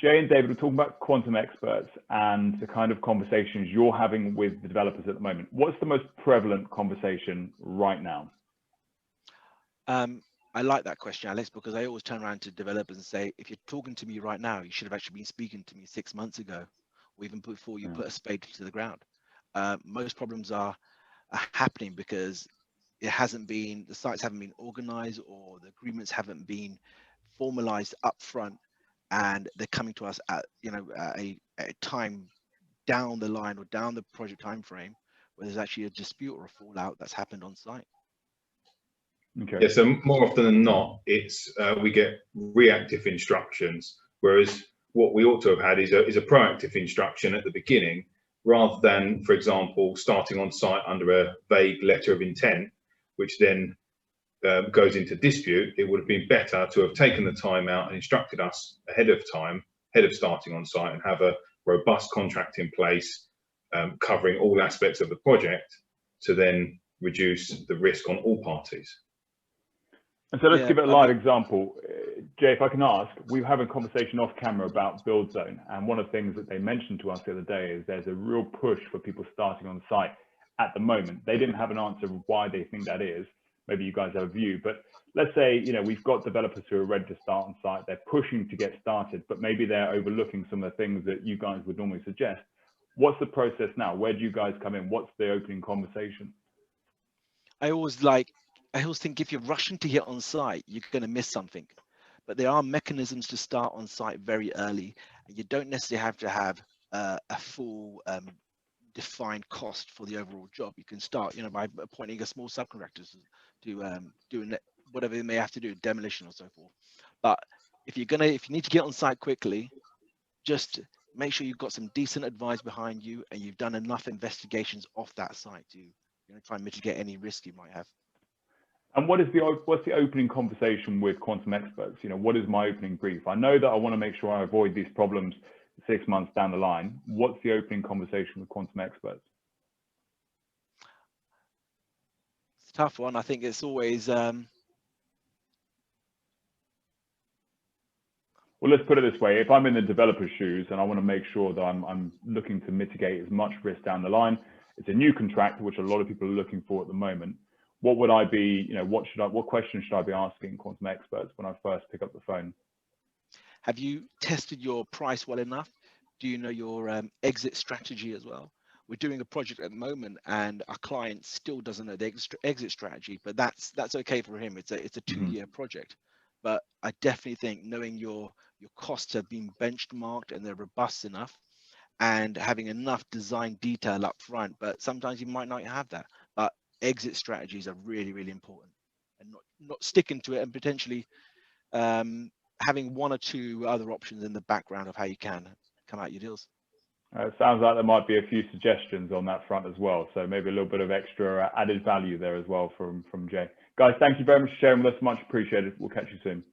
Jay and David were talking about quantum experts and the kind of conversations you're having with the developers at the moment. What's the most prevalent conversation right now? I like that question, Alex, because I always turn around to developers and say, if you're talking to me right now, you should have actually been speaking to me 6 months ago, or even before you put a spade to the ground. Most problems are happening because it hasn't been, the sites haven't been organized, or the agreements haven't been formalized up front, and they're coming to us at a time down the line or down the project time frame where there's actually a dispute or a fallout that's happened on site. Okay. Yeah, so more often than not, it's we get reactive instructions, whereas what we ought to have had is a proactive instruction at the beginning, rather than, for example, starting on site under a vague letter of intent, which then goes into dispute. It would have been better to have taken the time out and instructed us ahead of time, ahead of starting on site, and have a robust contract in place covering all aspects of the project to then reduce the risk on all parties. And so let's give it a live example. Jay, if I can ask, we were having a conversation off camera about build zone, and one of the things that they mentioned to us the other day is there's a real push for people starting on site at the moment. They didn't have an answer of why they think that is. Maybe you guys have a view, but let's say, we've got developers who are ready to start on site. They're pushing to get started, but maybe they're overlooking some of the things that you guys would normally suggest. What's the process now? Where do you guys come in? What's the opening conversation? I always think if you're rushing to get on site, you're going to miss something. But there are mechanisms to start on site very early. And you don't necessarily have to have a full defined cost for the overall job. You can start, by appointing a small subcontractor to doing whatever they may have to do, demolition or so forth. But if you need to get on site quickly, just make sure you've got some decent advice behind you and you've done enough investigations off that site to try and mitigate any risk you might have. And what's the opening conversation with quantum experts? What is my opening brief? I know that I want to make sure I avoid these problems 6 months down the line. What's the opening conversation with quantum experts? It's a tough one. I think it's always well, let's put it this way. If I'm in the developer's shoes and I want to make sure that I'm looking to mitigate as much risk down the line, it's a new contract, which a lot of people are looking for at the moment. What would I be, what questions should I be asking quantum experts when I first pick up the phone? Have you tested your price well enough? Do you know your exit strategy as well? We're doing a project at the moment and our client still doesn't know the exit strategy, but that's okay for him. It's a 2-year project. But I definitely think knowing your costs have been benchmarked and they're robust enough, and having enough design detail up front, but sometimes you might not have that. But exit strategies are really, really important, and not sticking to it, and potentially having 1 or 2 other options in the background of how you can come out your deals. It sounds like there might be a few suggestions on that front as well. So maybe a little bit of extra added value there as well from Jay. Guys, thank you very much for sharing with us. Much appreciated. We'll catch you soon.